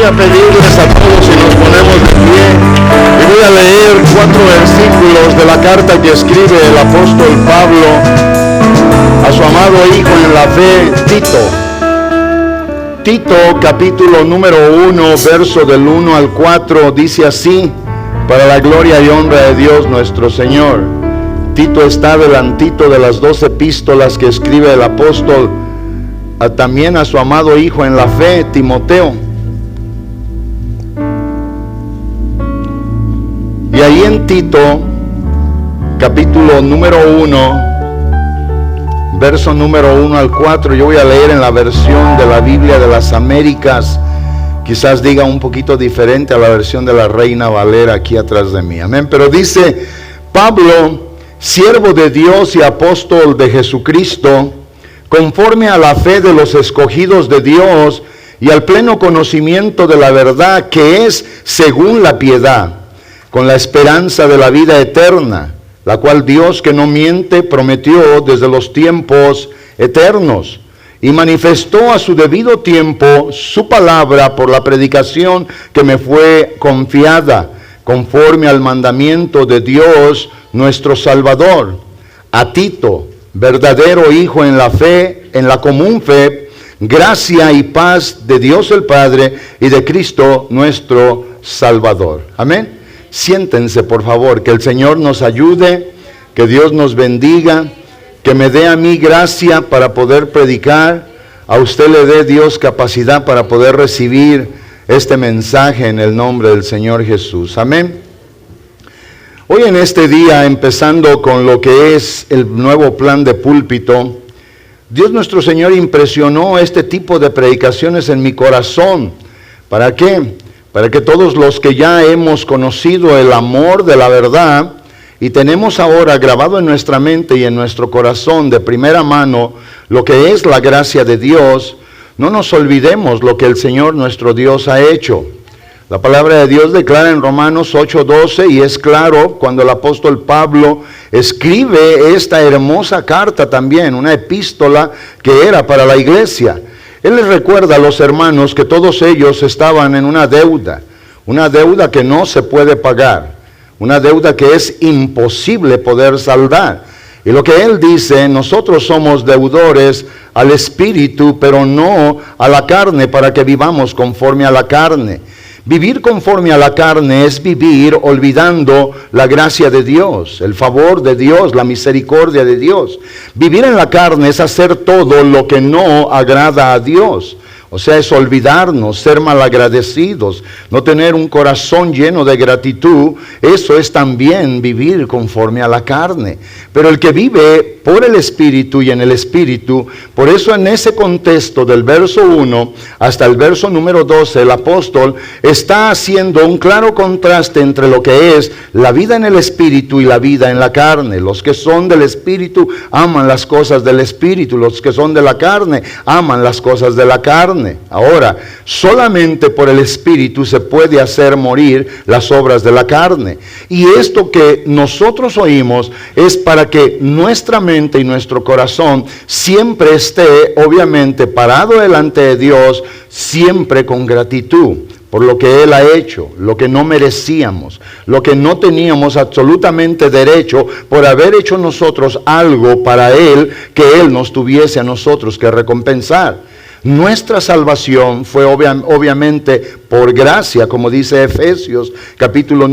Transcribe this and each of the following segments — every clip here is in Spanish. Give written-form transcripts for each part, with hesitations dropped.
a pedirles a todos si nos ponemos de pie y voy a leer 4 versículos de la carta que escribe el apóstol Pablo a su amado hijo en la fe, Tito. Tito, capítulo número 1, verso del 1 al 4, dice así: para la gloria y honra de Dios nuestro Señor. Tito está adelantito de las 2 epístolas que escribe el apóstol también a su amado hijo en la fe, Timoteo. Y ahí en Tito, capítulo número 1, verso número 1 al 4, yo voy a leer en la versión de la Biblia de las Américas, quizás diga un poquito diferente a la versión de la Reina Valera aquí atrás de mí, amén. Pero dice: Pablo, siervo de Dios y apóstol de Jesucristo, conforme a la fe de los escogidos de Dios y al pleno conocimiento de la verdad que es según la piedad, con la esperanza de la vida eterna, la cual Dios, que no miente, prometió desde los tiempos eternos y manifestó a su debido tiempo su palabra por la predicación que me fue confiada, conforme al mandamiento de Dios nuestro Salvador. A Tito, verdadero hijo en la fe, en la común fe, gracia y paz de Dios el Padre y de Cristo nuestro Salvador. Amén. Siéntense, por favor. Que el Señor nos ayude, que Dios nos bendiga, que me dé a mí gracia para poder predicar, a usted le dé Dios capacidad para poder recibir este mensaje en el nombre del Señor Jesús. Amén. Hoy en este día, empezando con lo que es el nuevo plan de púlpito, Dios nuestro Señor impresionó este tipo de predicaciones en mi corazón. ¿Para qué? Para que todos los que ya hemos conocido el amor de la verdad y tenemos ahora grabado en nuestra mente y en nuestro corazón de primera mano lo que es la gracia de Dios, no nos olvidemos lo que el Señor nuestro Dios ha hecho. La palabra de Dios declara en Romanos 8:12, y es claro cuando el apóstol Pablo escribe esta hermosa carta también, una epístola que era para la iglesia. Él les recuerda a los hermanos que todos ellos estaban en una deuda que no se puede pagar, una deuda que es imposible poder saldar. Y lo que él dice: nosotros somos deudores al Espíritu, pero no a la carne, para que vivamos conforme a la carne. Vivir conforme a la carne es vivir olvidando la gracia de Dios, el favor de Dios, la misericordia de Dios. Vivir en la carne es hacer todo lo que no agrada a Dios. O sea, es olvidarnos, ser malagradecidos, no tener un corazón lleno de gratitud. Eso es también vivir conforme a la carne. Pero el que vive por el Espíritu y en el Espíritu, por eso en ese contexto del verso 1 hasta el verso número 12, el apóstol está haciendo un claro contraste entre lo que es la vida en el Espíritu y la vida en la carne. Los que son del Espíritu aman las cosas del Espíritu, los que son de la carne aman las cosas de la carne. Ahora, solamente por el Espíritu se puede hacer morir las obras de la carne. Y esto que nosotros oímos es para que nuestra mente y nuestro corazón siempre esté, obviamente, parado delante de Dios, siempre con gratitud por lo que Él ha hecho, lo que no merecíamos, lo que no teníamos absolutamente derecho por haber hecho nosotros algo para Él, que Él nos tuviese a nosotros que recompensar. Nuestra salvación fue obviamente por gracia, como dice Efesios, capítulo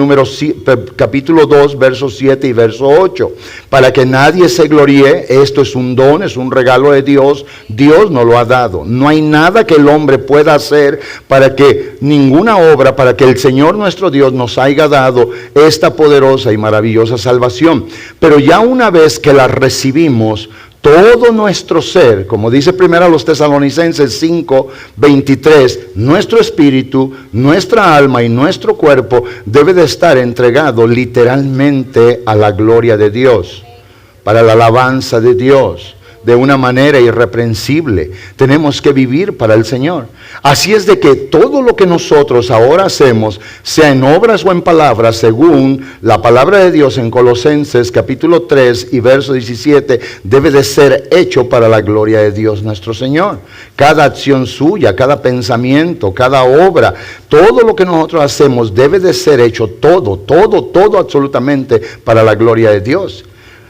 2, versos 7 y verso 8. Para que nadie se gloríe, esto es un don, es un regalo de Dios. Dios nos lo ha dado. No hay nada que el hombre pueda hacer para que ninguna obra, para que el Señor nuestro Dios nos haya dado esta poderosa y maravillosa salvación. Pero ya una vez que la recibimos, todo nuestro ser, como dice primero a los Tesalonicenses 5:23, nuestro espíritu, nuestra alma y nuestro cuerpo debe de estar entregado literalmente a la gloria de Dios, para la alabanza de Dios. de una manera irreprensible. Tenemos que vivir para el Señor. Así es de que todo lo que nosotros ahora hacemos, sea en obras o en palabras, según la palabra de Dios en Colosenses capítulo 3 y verso 17, debe de ser hecho para la gloria de Dios nuestro Señor. Cada acción suya, cada pensamiento, cada obra, todo lo que nosotros hacemos debe de ser hecho todo absolutamente para la gloria de Dios.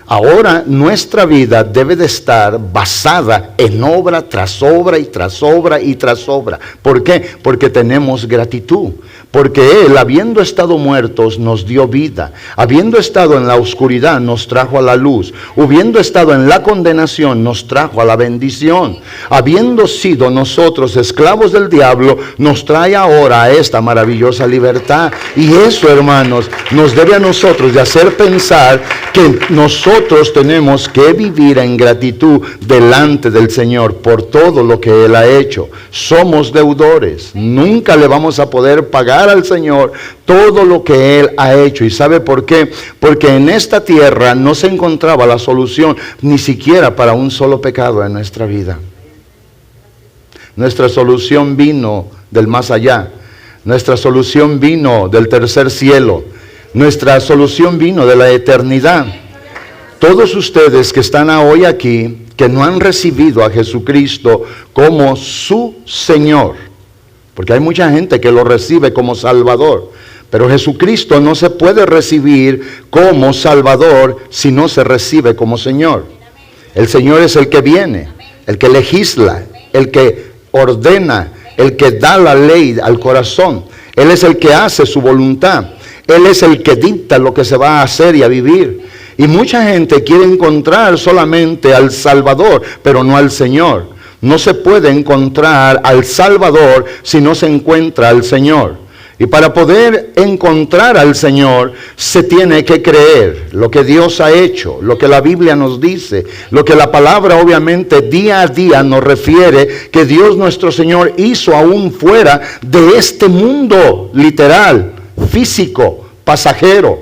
Ahora nuestra vida debe de estar basada en obra tras obra y tras obra y tras obra. ¿Por qué? Porque tenemos gratitud. Porque Él, habiendo estado muertos, nos dio vida. Habiendo estado en la oscuridad, nos trajo a la luz. Habiendo estado en la condenación, nos trajo a la bendición. Habiendo sido nosotros esclavos del diablo, nos trae ahora a esta maravillosa libertad. Y eso, hermanos, nos debe a nosotros de hacer pensar que nosotros tenemos que vivir en gratitud delante del Señor por todo lo que Él ha hecho. Somos deudores. Nunca le vamos a poder pagar al Señor todo lo que Él ha hecho. ¿Y sabe por qué? Porque en esta tierra no se encontraba la solución ni siquiera para un solo pecado en nuestra vida. Nuestra solución vino del más allá. Nuestra solución vino del tercer cielo. Nuestra solución vino de la eternidad. Todos ustedes que están hoy aquí, que no han recibido a Jesucristo como su Señor, porque hay mucha gente que lo recibe como Salvador, pero Jesucristo no se puede recibir como Salvador si no se recibe como Señor. El Señor es el que viene, el que legisla, el que ordena, el que da la ley al corazón. Él es el que hace su voluntad. Él es el que dicta lo que se va a hacer y a vivir. Y mucha gente quiere encontrar solamente al Salvador, pero no al Señor. No se puede encontrar al Salvador si no se encuentra al Señor. Y para poder encontrar al Señor, se tiene que creer lo que Dios ha hecho, lo que la Biblia nos dice, lo que la palabra obviamente día a día nos refiere, que Dios nuestro Señor hizo aún fuera de este mundo literal, físico, pasajero.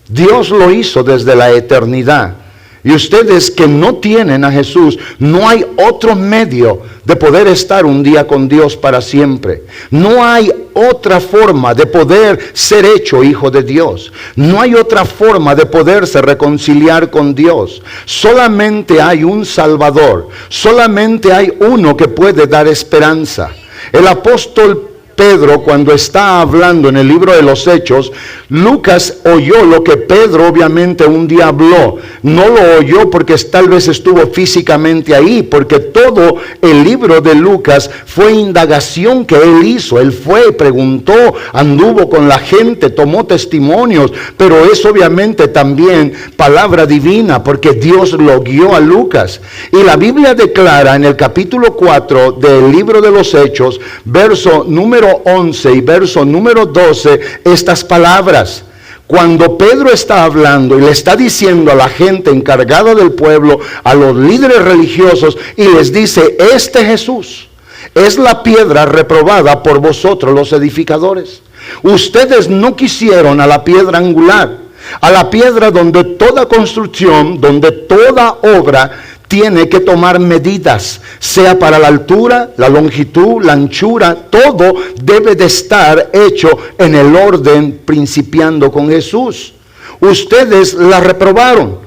Dios lo hizo desde la eternidad. Y ustedes que no tienen a Jesús, no hay otro medio de poder estar un día con Dios para siempre. No hay otra forma de poder ser hecho hijo de Dios. No hay otra forma de poderse reconciliar con Dios. Solamente hay un Salvador. Solamente hay uno que puede dar esperanza. El apóstol Pedro, cuando está hablando en el libro de los Hechos, Lucas oyó lo que Pedro obviamente un día habló. No lo oyó porque tal vez estuvo físicamente ahí, porque todo el libro de Lucas fue indagación que él hizo. Él fue, preguntó, anduvo con la gente, tomó testimonios, pero es obviamente también palabra divina, porque Dios lo guió a Lucas. Y la Biblia declara en el capítulo 4 del libro de los Hechos, verso número 11 y verso número 12, estas palabras. Cuando Pedro está hablando y le está diciendo a la gente encargada del pueblo, a los líderes religiosos, y les dice: este Jesús es la piedra reprobada por vosotros los edificadores. Ustedes no quisieron a la piedra angular, a la piedra donde toda construcción, donde toda obra tiene que tomar medidas, sea para la altura, la longitud, la anchura, todo debe de estar hecho en el orden, principiando con Jesús. Ustedes la reprobaron,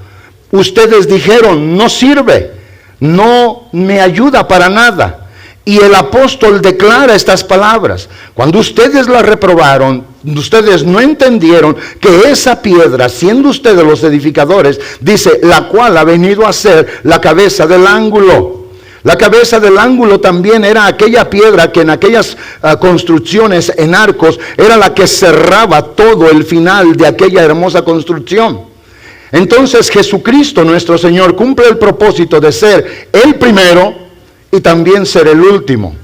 ustedes dijeron: no sirve, no me ayuda para nada. Y el apóstol declara estas palabras: cuando ustedes la reprobaron, ustedes no entendieron que esa piedra, siendo ustedes los edificadores, dice, la cual ha venido a ser la cabeza del ángulo. La cabeza del ángulo también era aquella piedra que en aquellas construcciones en arcos era la que cerraba todo el final de aquella hermosa construcción. Entonces Jesucristo nuestro Señor cumple el propósito de ser el primero y también ser el último.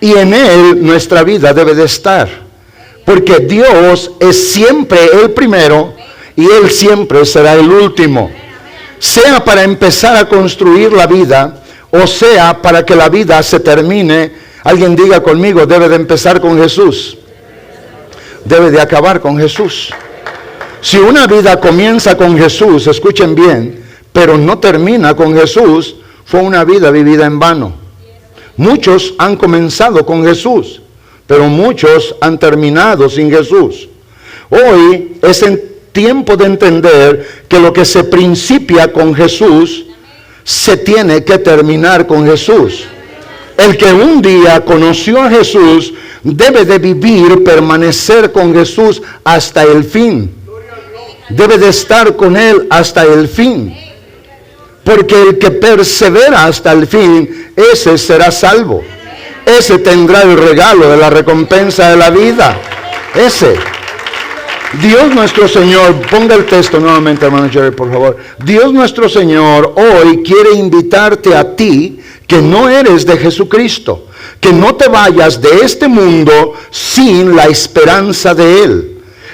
Y en Él nuestra vida debe de estar. Porque Dios es siempre el primero y Él siempre será el último. Sea para empezar a construir la vida, o sea para que la vida se termine. Alguien diga conmigo: debe de empezar con Jesús. Debe de acabar con Jesús. Si una vida comienza con Jesús, escuchen bien, pero no termina con Jesús, fue una vida vivida en vano. Muchos han comenzado con Jesús, pero muchos han terminado sin Jesús. Hoy es el tiempo de entender que lo que se principia con Jesús se tiene que terminar con Jesús. El que un día conoció a Jesús debe de vivir, permanecer con Jesús hasta el fin. Debe de estar con Él hasta el fin. Porque el que persevera hasta el fin, ese será salvo. Ese tendrá el regalo de la recompensa de la vida. Ese. Dios nuestro Señor, ponga el texto nuevamente, hermano Jerry, por favor. Dios nuestro Señor hoy quiere invitarte a ti, que no eres de Jesucristo, que no te vayas de este mundo sin la esperanza de Él.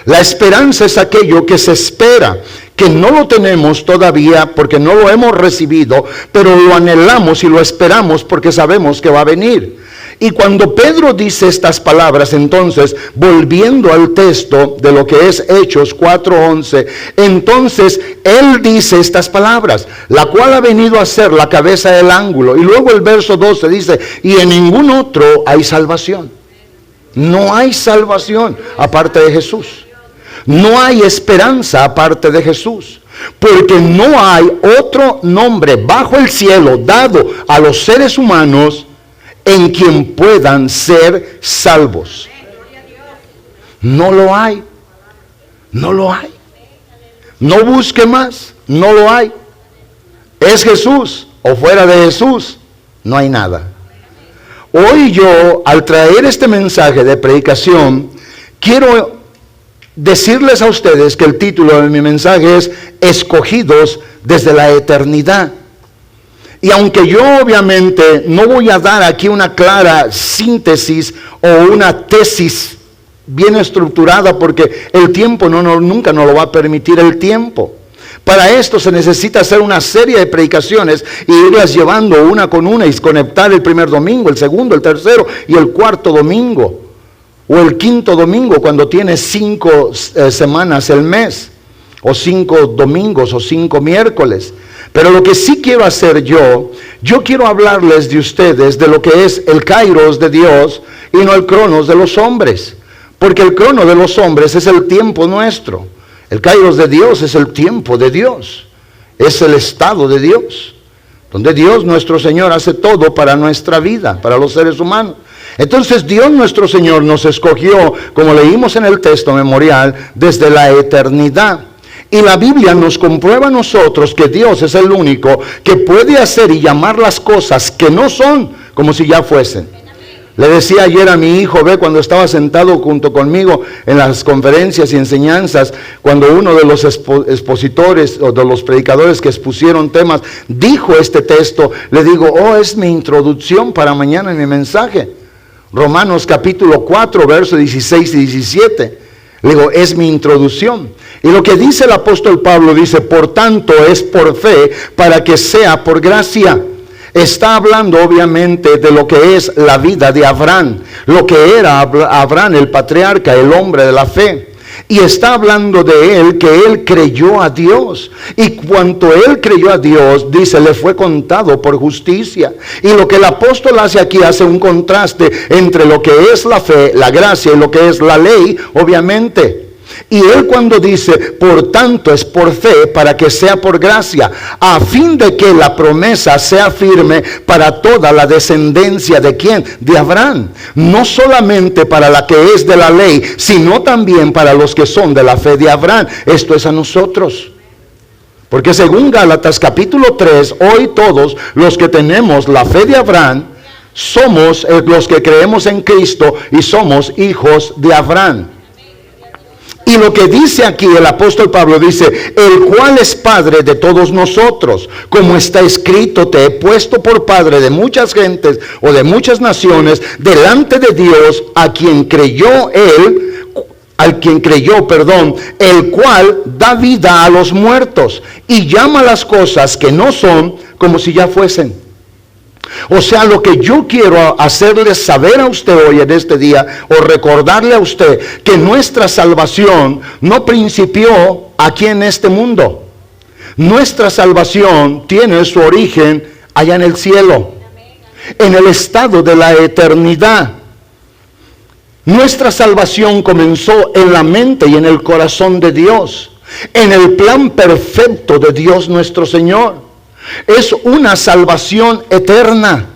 La esperanza es aquello que se espera, que no lo tenemos todavía porque no lo hemos recibido, pero lo anhelamos y lo esperamos porque sabemos que va a venir. Y cuando Pedro dice estas palabras, entonces, volviendo al texto de lo que es Hechos 4:11, entonces él dice estas palabras, la cual ha venido a ser la cabeza del ángulo. Y luego el verso 12 dice, y en ningún otro hay salvación. No hay salvación aparte de Jesús. No hay esperanza aparte de Jesús. Porque no hay otro nombre bajo el cielo dado a los seres humanos en quien puedan ser salvos. No lo hay. No lo hay. No busque más. No lo hay. Es Jesús o fuera de Jesús no hay nada. Hoy yo, al traer este mensaje de predicación, quiero decirles a ustedes que el título de mi mensaje es Escogidos desde la eternidad. Y aunque yo obviamente no voy a dar aquí una clara síntesis o una tesis bien estructurada, porque el tiempo nunca nos lo va a permitir el tiempo. Para esto se necesita hacer una serie de predicaciones y irlas llevando una con una y conectar el primer domingo, el segundo, el tercero y el cuarto domingo. O el quinto domingo cuando tiene 5 semanas el mes. O 5 domingos o 5 miércoles. Pero lo que sí quiero hacer yo quiero hablarles de ustedes de lo que es el kairos de Dios y no el cronos de los hombres. Porque el crono de los hombres es el tiempo nuestro. El kairos de Dios es el tiempo de Dios. Es el estado de Dios. Donde Dios nuestro Señor hace todo para nuestra vida, para los seres humanos. Entonces Dios nuestro Señor nos escogió, como leímos en el texto memorial, desde la eternidad. Y la Biblia nos comprueba a nosotros que Dios es el único que puede hacer y llamar las cosas que no son como si ya fuesen. Le decía ayer a mi hijo, cuando estaba sentado junto conmigo en las conferencias y enseñanzas, cuando uno de los expositores o de los predicadores que expusieron temas dijo este texto, le digo, es mi introducción para mañana en mi mensaje. Romanos capítulo 4, versos 16 y 17. Le digo, es mi introducción. Y lo que dice el apóstol Pablo, dice, por tanto es por fe para que sea por gracia. Está hablando obviamente de lo que es la vida de Abraham, lo que era Abraham el patriarca, el hombre de la fe. Y está hablando de él, que él creyó a Dios. Y cuanto él creyó a Dios, dice, le fue contado por justicia. Y lo que el apóstol hace aquí, hace un contraste entre lo que es la fe, la gracia, y lo que es la ley, obviamente. Y él cuando dice, por tanto es por fe para que sea por gracia, a fin de que la promesa sea firme para toda la descendencia de ¿quién? De Abraham. No solamente para la que es de la ley, sino también para los que son de la fe de Abraham. Esto es a nosotros. Porque según Gálatas capítulo 3, hoy todos los que tenemos la fe de Abraham, somos los que creemos en Cristo y somos hijos de Abraham. Y lo que dice aquí el apóstol Pablo dice, el cual es padre de todos nosotros, como está escrito, te he puesto por padre de muchas gentes o de muchas naciones delante de Dios, a quien creyó el cual da vida a los muertos y llama las cosas que no son como si ya fuesen. O sea, lo que yo quiero hacerle saber a usted hoy en este día, o recordarle a usted, que nuestra salvación no principió aquí en este mundo. Nuestra salvación tiene su origen allá en el cielo, en el estado de la eternidad. Nuestra salvación comenzó en la mente y en el corazón de Dios, en el plan perfecto de Dios nuestro Señor. Es una salvación eterna,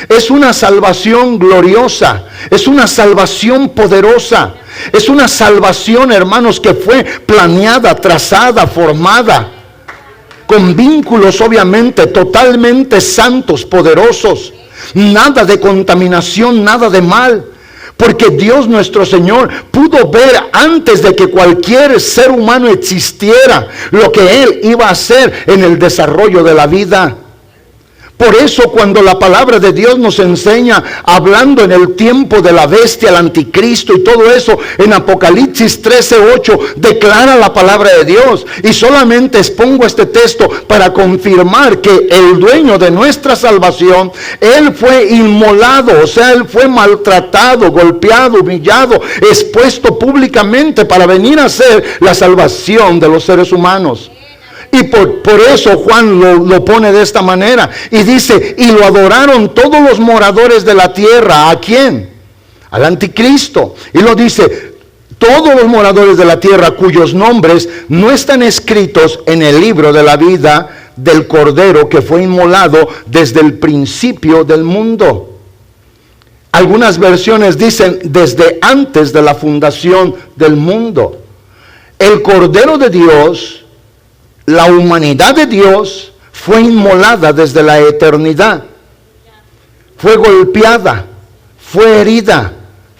es una salvación gloriosa, es una salvación poderosa, es una salvación, hermanos, que fue planeada, trazada, formada, con vínculos obviamente totalmente santos, poderosos, nada de contaminación, nada de mal. Porque Dios nuestro Señor pudo ver antes de que cualquier ser humano existiera lo que Él iba a hacer en el desarrollo de la vida. Por eso cuando la palabra de Dios nos enseña, hablando en el tiempo de la bestia, el anticristo y todo eso, en Apocalipsis 13:8, declara la palabra de Dios. Y solamente expongo este texto para confirmar que el dueño de nuestra salvación, Él fue inmolado, o sea, Él fue maltratado, golpeado, humillado, expuesto públicamente para venir a hacer la salvación de los seres humanos. Y por eso Juan lo pone de esta manera. Y dice, y lo adoraron todos los moradores de la tierra. ¿A quién? Al anticristo. Y lo dice, todos los moradores de la tierra cuyos nombres no están escritos en el libro de la vida del Cordero que fue inmolado desde el principio del mundo. Algunas versiones dicen desde antes de la fundación del mundo. El Cordero de Dios, la humanidad de Dios, fue inmolada desde la eternidad. Fue golpeada, fue herida,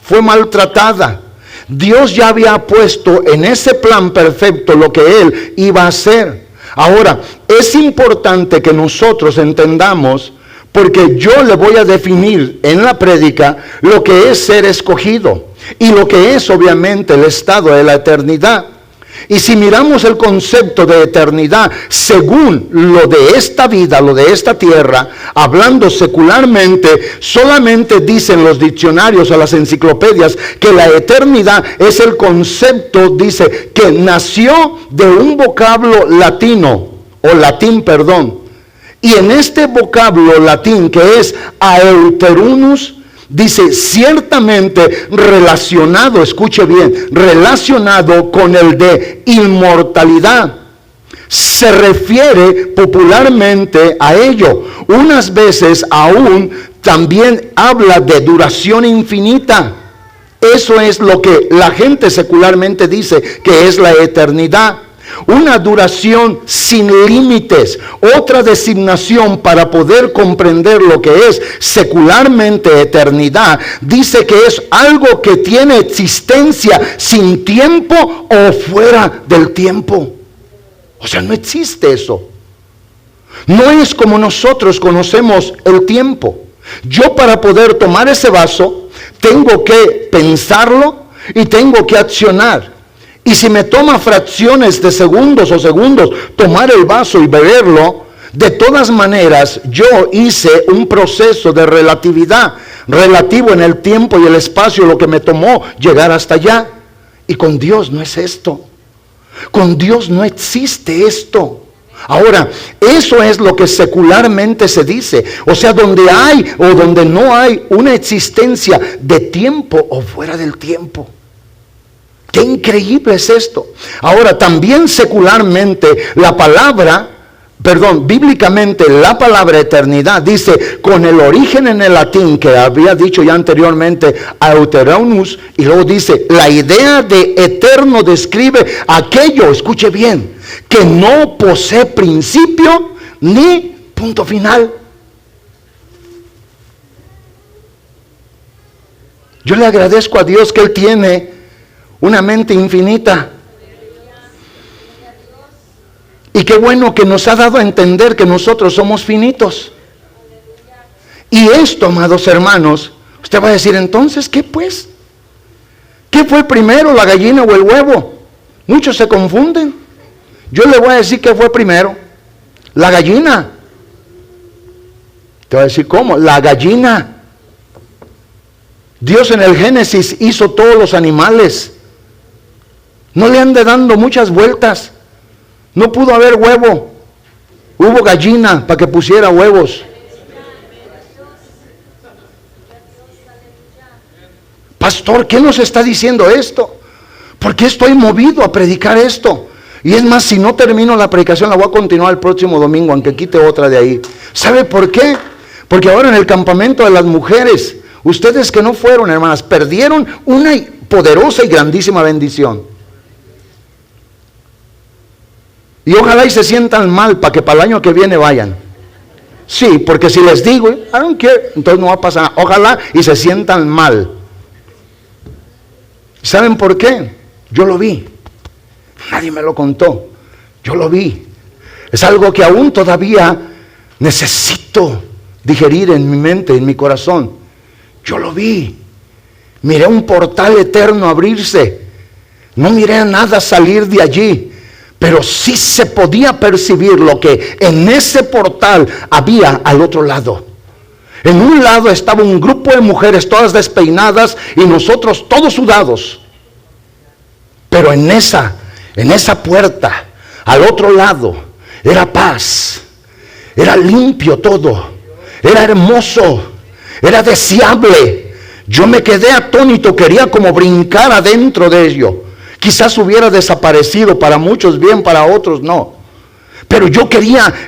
fue maltratada. Dios ya había puesto en ese plan perfecto lo que Él iba a hacer. Ahora, es importante que nosotros entendamos, porque yo le voy a definir en la prédica lo que es ser escogido y lo que es obviamente el estado de la eternidad. Y si miramos el concepto de eternidad según lo de esta vida, lo de esta tierra, hablando secularmente, solamente dicen los diccionarios o las enciclopedias que la eternidad es el concepto, dice, que nació de un vocablo latino, o latín, perdón. Y en este vocablo latín que es aeuternus, dice ciertamente relacionado, escuche bien, relacionado con el de inmortalidad. Se refiere popularmente a ello. Unas veces aún también habla de duración infinita. Eso es lo que la gente secularmente dice que es la eternidad. Una duración sin límites, otra designación para poder comprender lo que es secularmente eternidad, dice que es algo que tiene existencia sin tiempo o fuera del tiempo. O sea, no existe eso. No es como nosotros conocemos el tiempo. Yo para poder tomar ese vaso, tengo que pensarlo y tengo que accionar. Y si me toma fracciones de segundos o segundos tomar el vaso y beberlo, de todas maneras yo hice un proceso de relatividad, relativo en el tiempo y el espacio, lo que me tomó llegar hasta allá. Y con Dios no es esto. Con Dios no existe esto. Ahora, eso es lo que secularmente se dice. O sea, donde hay o donde no hay una existencia de tiempo o fuera del tiempo. Qué increíble es esto. Ahora, también secularmente bíblicamente la palabra eternidad dice con el origen en el latín que había dicho ya anteriormente, aeuternus, y luego dice, la idea de eterno describe aquello, escuche bien, que no posee principio ni punto final. Yo le agradezco a Dios que Él tiene una mente infinita. Y qué bueno que nos ha dado a entender que nosotros somos finitos. Y esto, amados hermanos, usted va a decir, entonces, ¿qué pues? ¿Qué fue primero, la gallina o el huevo? Muchos se confunden. Yo le voy a decir qué fue primero. La gallina. Te voy a decir, ¿cómo? La gallina. Dios en el Génesis hizo todos los animales. No le ande dando muchas vueltas. No pudo haber huevo. Hubo gallina para que pusiera huevos. pastor, ¿qué nos está diciendo esto? ¿Por qué estoy movido a predicar esto? Y es más, si no termino la predicación, la voy a continuar el próximo domingo, aunque quite otra de ahí. ¿Sabe por qué? Porque ahora en el campamento de las mujeres, ustedes que no fueron, hermanas, perdieron una poderosa y grandísima bendición. Y ojalá y se sientan mal para que para el año que viene vayan. Sí, porque si les digo, I don't care, entonces no va a pasar nada. Ojalá y se sientan mal. ¿Saben por qué? Yo lo vi. Nadie me lo contó. Yo lo vi. Es algo que aún todavía necesito digerir en mi mente, en mi corazón. Yo lo vi. Miré un portal eterno abrirse. No miré a nada salir de allí. Pero sí se podía percibir lo que en ese portal había al otro lado. En un lado estaba un grupo de mujeres todas despeinadas y nosotros todos sudados. Pero en esa puerta, al otro lado, era paz. Era limpio todo. Era hermoso. Era deseable. Yo me quedé atónito, quería como brincar adentro de ello. Quizás hubiera desaparecido, para muchos bien, para otros no. Pero yo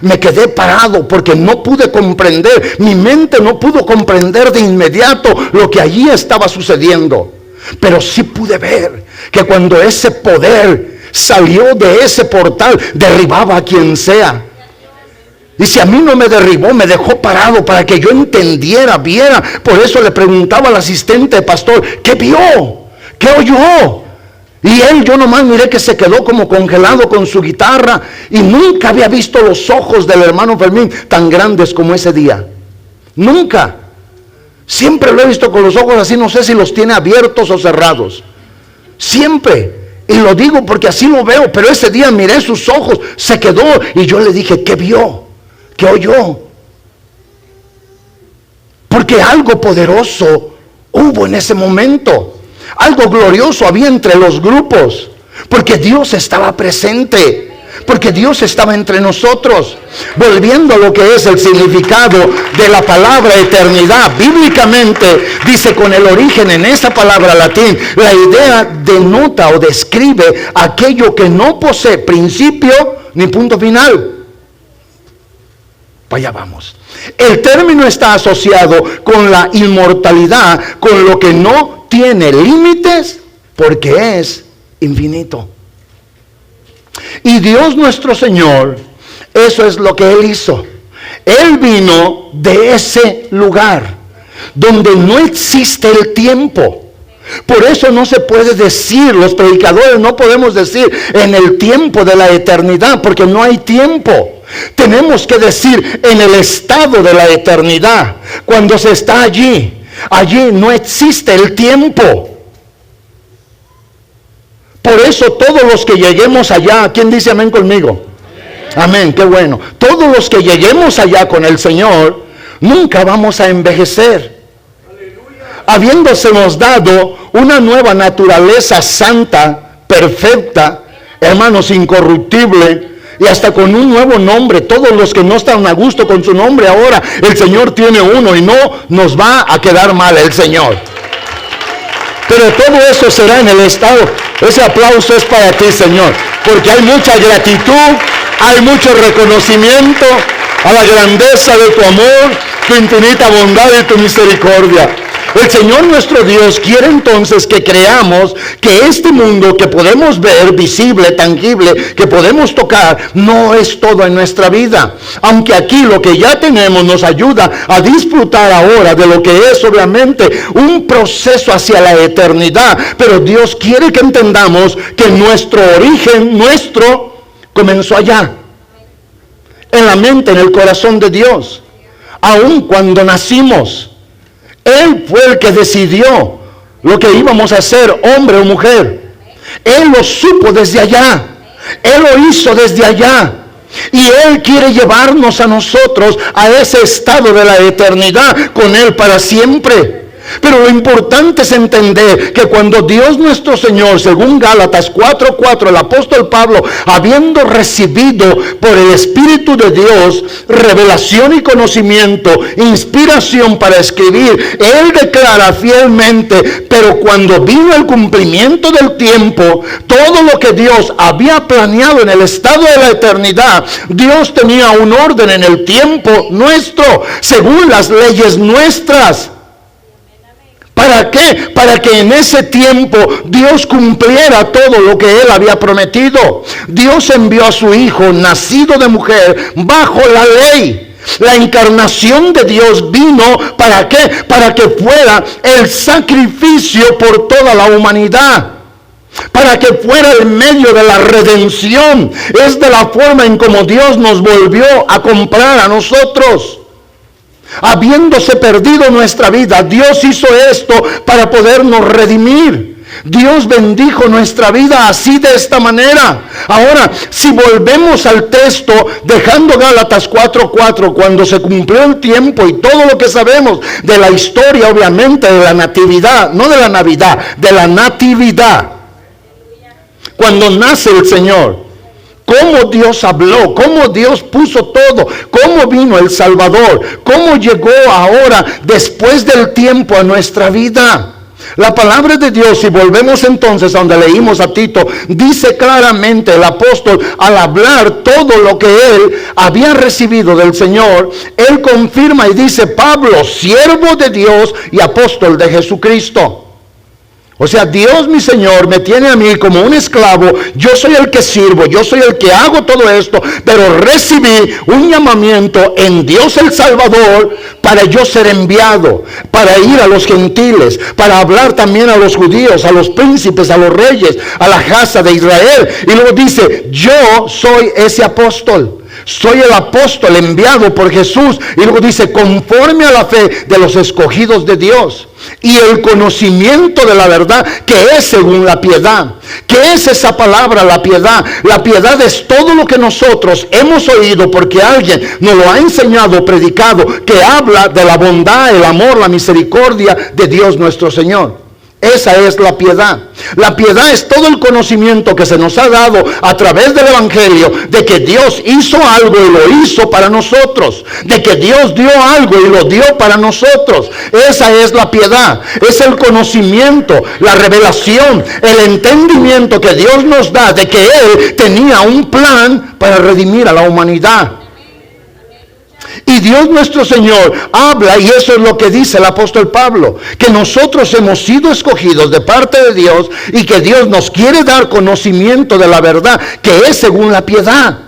me quedé parado porque no pude comprender, mi mente no pudo comprender de inmediato lo que allí estaba sucediendo. Pero sí pude ver que cuando ese poder salió de ese portal, derribaba a quien sea. Y si a mí no me derribó, me dejó parado para que yo entendiera, viera. Por eso le preguntaba al asistente pastor, ¿qué vio? ¿Qué oyó? Y yo nomás miré que se quedó como congelado con su guitarra. Y nunca había visto los ojos del hermano Fermín tan grandes como ese día. Nunca. Siempre lo he visto con los ojos así, no sé si los tiene abiertos o cerrados. Siempre. Y lo digo porque así lo veo. Pero ese día miré sus ojos, se quedó. Y yo le dije, ¿qué vio? ¿Qué oyó? Porque algo poderoso hubo en ese momento. Algo glorioso había entre los grupos, porque Dios estaba presente, porque Dios estaba entre nosotros. Volviendo a lo que es el significado de la palabra eternidad, bíblicamente dice con el origen en esa palabra latín, la idea denota o describe aquello que no posee principio ni punto final. Vaya vamos. El término está asociado con la inmortalidad, con lo que no tiene límites, porque es infinito. Y Dios nuestro Señor, eso es lo que Él hizo. Él vino de ese lugar donde no existe el tiempo. Por eso no se puede decir, los predicadores no podemos decir en el tiempo de la eternidad, porque no hay tiempo. Tenemos que decir en el estado de la eternidad, cuando se está allí. Allí no existe el tiempo. Por eso todos los que lleguemos allá, ¿quién dice amén conmigo? Amén, qué bueno. Todos los que lleguemos allá con el Señor, nunca vamos a envejecer. Habiéndosenos dado una nueva naturaleza santa, perfecta, hermanos, incorruptible, y hasta con un nuevo nombre. Todos los que no están a gusto con su nombre ahora, el Señor tiene uno y no nos va a quedar mal el Señor. Pero todo eso será en el estado. Ese aplauso es para ti, Señor, porque hay mucha gratitud, hay mucho reconocimiento a la grandeza de tu amor, tu infinita bondad y tu misericordia. El Señor nuestro Dios quiere entonces que creamos que este mundo que podemos ver, visible, tangible, que podemos tocar, no es todo en nuestra vida. Aunque aquí lo que ya tenemos nos ayuda a disfrutar ahora de lo que es obviamente un proceso hacia la eternidad. Pero Dios quiere que entendamos que nuestro origen, comenzó allá. En la mente, en el corazón de Dios. Aun cuando nacimos. Él fue el que decidió lo que íbamos a hacer, hombre o mujer. Él lo supo desde allá. Él lo hizo desde allá. Y Él quiere llevarnos a nosotros a ese estado de la eternidad con Él para siempre. Pero lo importante es entender que cuando Dios nuestro Señor, según Gálatas 4:4, el apóstol Pablo, habiendo recibido por el Espíritu de Dios revelación y conocimiento, inspiración para escribir, él declara fielmente: pero cuando vino el cumplimiento del tiempo, todo lo que Dios había planeado en el estado de la eternidad, Dios tenía un orden en el tiempo nuestro, según las leyes nuestras. ¿Para qué? Para que en ese tiempo Dios cumpliera todo lo que Él había prometido. Dios envió a su Hijo, nacido de mujer, bajo la ley. La encarnación de Dios vino, ¿para qué? Para que fuera el sacrificio por toda la humanidad. Para que fuera el medio de la redención. Es de la forma en como Dios nos volvió a comprar a nosotros. Habiéndose perdido nuestra vida, Dios hizo esto para podernos redimir. Dios bendijo nuestra vida así, de esta manera. Ahora, si volvemos al texto, dejando Gálatas 4:4, cuando se cumplió el tiempo y todo lo que sabemos de la historia, obviamente, de la natividad, no de la Navidad, de la natividad. Cuando nace el Señor, cómo Dios habló, cómo Dios puso todo, cómo vino el Salvador, cómo llegó ahora después del tiempo a nuestra vida. La palabra de Dios, si volvemos entonces a donde leímos a Tito, dice claramente el apóstol, al hablar todo lo que él había recibido del Señor, él confirma y dice: Pablo, siervo de Dios y apóstol de Jesucristo. O sea, Dios mi Señor me tiene a mí como un esclavo. Yo soy el que sirvo, yo soy el que hago todo esto, pero recibí un llamamiento en Dios el Salvador para yo ser enviado, para ir a los gentiles, para hablar también a los judíos, a los príncipes, a los reyes, a la casa de Israel. Y luego dice: yo soy ese apóstol. Soy el apóstol enviado por Jesús. Y luego dice: conforme a la fe de los escogidos de Dios y el conocimiento de la verdad, que es según la piedad. ¿Qué es esa palabra, la piedad? La piedad es todo lo que nosotros hemos oído porque alguien nos lo ha enseñado, predicado, que habla de la bondad, el amor, la misericordia de Dios nuestro Señor. Esa es la piedad. La piedad es todo el conocimiento que se nos ha dado a través del Evangelio de que Dios hizo algo y lo hizo para nosotros. De que Dios dio algo y lo dio para nosotros. Esa es la piedad. Es el conocimiento, la revelación, el entendimiento que Dios nos da de que Él tenía un plan para redimir a la humanidad. Y Dios nuestro Señor habla, y eso es lo que dice el apóstol Pablo, que nosotros hemos sido escogidos de parte de Dios y que Dios nos quiere dar conocimiento de la verdad, que es según la piedad.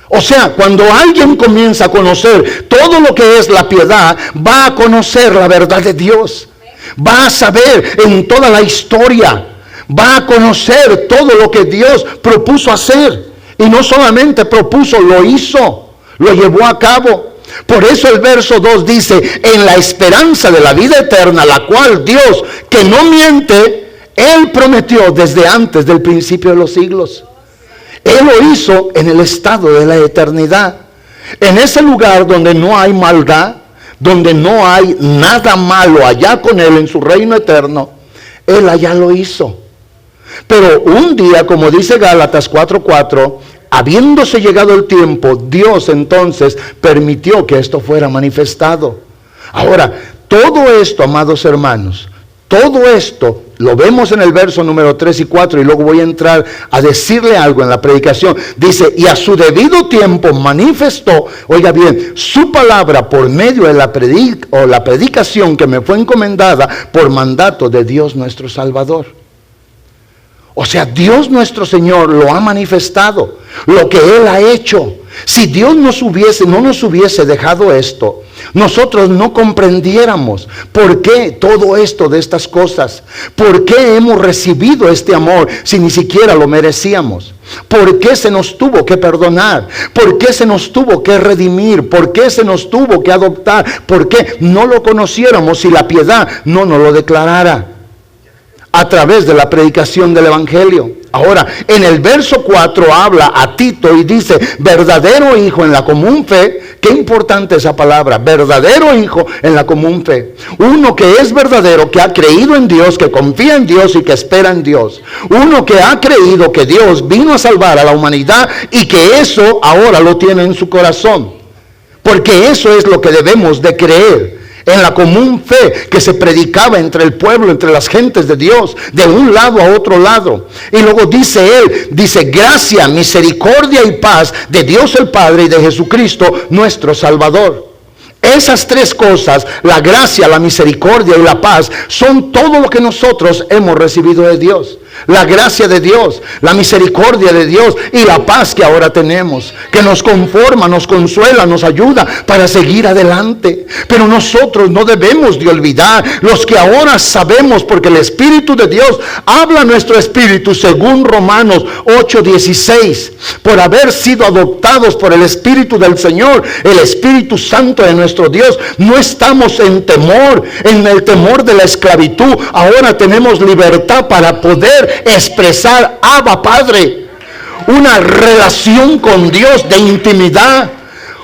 O sea, cuando alguien comienza a conocer todo lo que es la piedad, va a conocer la verdad de Dios. Va a saber en toda la historia, va a conocer todo lo que Dios propuso hacer. Y no solamente propuso, lo hizo, lo llevó a cabo. Por eso el verso 2 dice: en la esperanza de la vida eterna, la cual Dios, que no miente, Él prometió desde antes del principio de los siglos. Él lo hizo en el estado de la eternidad, en ese lugar donde no hay maldad, donde no hay nada malo, allá con Él en su reino eterno. Él allá lo hizo. Pero un día, como dice Gálatas 4:4, habiéndose llegado el tiempo, Dios entonces permitió que esto fuera manifestado. Ahora, todo esto, amados hermanos, todo esto lo vemos en el verso número 3 y 4, y luego voy a entrar a decirle algo en la predicación. Dice: y a su debido tiempo manifestó, oiga bien, su palabra por medio de la predicación que me fue encomendada por mandato de Dios nuestro Salvador. O sea, Dios nuestro Señor lo ha manifestado, lo que Él ha hecho. Si Dios no nos hubiese dejado esto, nosotros no comprendiéramos por qué todo esto de estas cosas. ¿Por qué hemos recibido este amor si ni siquiera lo merecíamos? ¿Por qué se nos tuvo que perdonar? ¿Por qué se nos tuvo que redimir? ¿Por qué se nos tuvo que adoptar? ¿Por qué no lo conociéramos si la piedad no nos lo declarara a través de la predicación del Evangelio? Ahora, en el verso 4 habla a Tito y dice: verdadero hijo en la común fe, Qué importante esa palabra, verdadero hijo en la común fe. Uno que es verdadero, que ha creído en Dios, que confía en Dios y que espera en Dios. Uno que ha creído que Dios vino a salvar a la humanidad y que eso ahora lo tiene en su corazón. Porque eso es lo que debemos de creer. En la común fe que se predicaba entre el pueblo, entre las gentes de Dios, de un lado a otro lado. Y luego dice él, dice, gracia, misericordia y paz de Dios el Padre y de Jesucristo nuestro Salvador. Esas tres cosas, la gracia, la misericordia y la paz, son todo lo que nosotros hemos recibido de Dios. La gracia de Dios, la misericordia de Dios y la paz que ahora tenemos, que nos conforma, nos consuela, nos ayuda para seguir adelante. Pero nosotros no debemos de olvidar los que ahora sabemos, porque el Espíritu de Dios habla a nuestro espíritu según Romanos 8:16, por haber sido adoptados por el Espíritu del Señor, el Espíritu Santo de nuestro Dios. No estamos en temor, en el temor de la esclavitud. Ahora tenemos libertad para poder expresar Abba Padre, una relación con Dios de intimidad,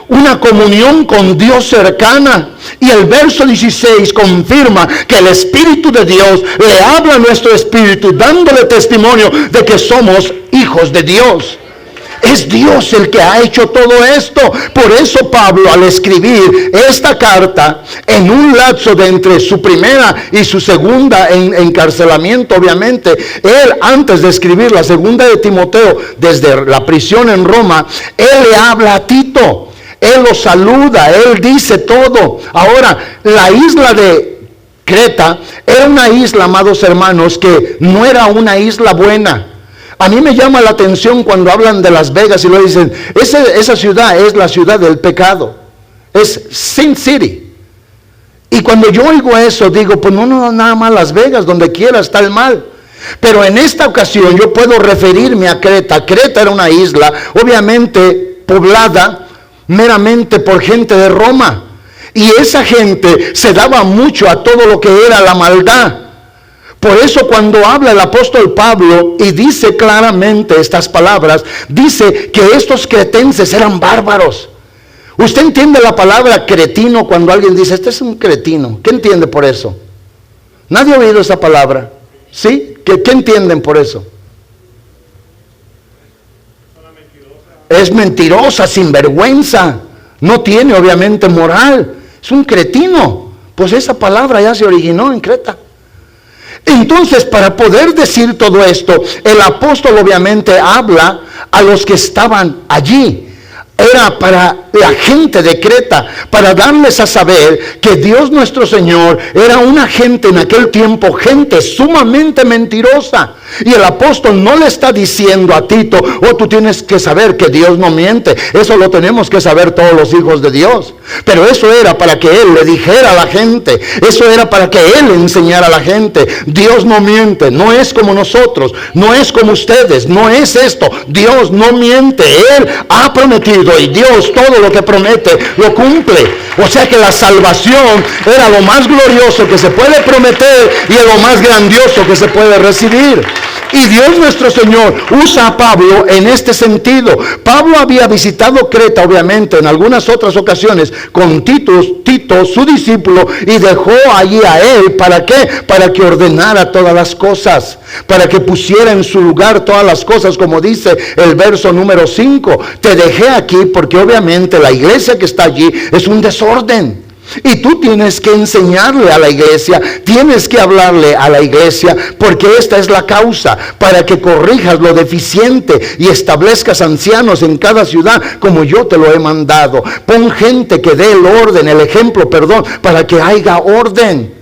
una comunión con Dios cercana. Y el verso 16 confirma que el Espíritu de Dios le habla a nuestro espíritu, dándole testimonio de que somos hijos de Dios. Es Dios el que ha hecho todo esto. Por eso Pablo, al escribir esta carta en un lapso de entre su primera y su segunda encarcelamiento, obviamente, él antes de escribir la segunda de Timoteo desde la prisión en Roma, él le habla a Tito, él lo saluda, él dice todo. Ahora, la isla de Creta era una isla, amados hermanos, que no era una isla buena. A mí me llama la atención cuando hablan de Las Vegas y lo dicen, esa ciudad es la ciudad del pecado, es Sin City. Y cuando yo oigo eso, digo, pues no, nada más Las Vegas, donde quiera está el mal. Pero en esta ocasión yo puedo referirme a Creta. Creta era una isla, obviamente poblada meramente por gente de Roma. Y esa gente se daba mucho a todo lo que era la maldad. Por eso cuando habla el apóstol Pablo y dice claramente estas palabras, dice que estos cretenses eran bárbaros. ¿Usted entiende la palabra cretino cuando alguien dice, este es un cretino? ¿Qué entiende por eso? ¿Nadie ha oído esa palabra? ¿Sí? ¿Qué entienden por eso? Es mentirosa, sinvergüenza, no tiene obviamente moral, es un cretino. Pues esa palabra ya se originó en Creta. Entonces, para poder decir todo esto, el apóstol obviamente habla a los que estaban allí. Era para la gente de Creta, para darles a saber que Dios nuestro Señor era una gente en aquel tiempo, gente sumamente mentirosa. Y el apóstol no le está diciendo a Tito, oh, tú tienes que saber que Dios no miente. Eso lo tenemos que saber todos los hijos de Dios. Pero eso era para que él le dijera a la gente, eso era para que él le enseñara a la gente, Dios no miente, no es como nosotros, no es como ustedes, no es esto. Dios no miente, Él ha prometido y Dios todo lo que promete lo cumple. O sea que la salvación era lo más glorioso que se puede prometer y es lo más grandioso que se puede recibir. Y Dios nuestro Señor usa a Pablo en este sentido. Pablo había visitado Creta, obviamente, en algunas otras ocasiones con Tito, su discípulo, y dejó allí a él, ¿para qué? Para que ordenara todas las cosas, para que pusiera en su lugar todas las cosas, como dice el verso número 5. Te dejé aquí porque obviamente la iglesia que está allí es un desorden. Y tú tienes que enseñarle a la iglesia, tienes que hablarle a la iglesia, porque esta es la causa, para que corrijas lo deficiente y establezcas ancianos en cada ciudad como yo te lo he mandado. Pon gente que dé el orden, el ejemplo, para que haya orden.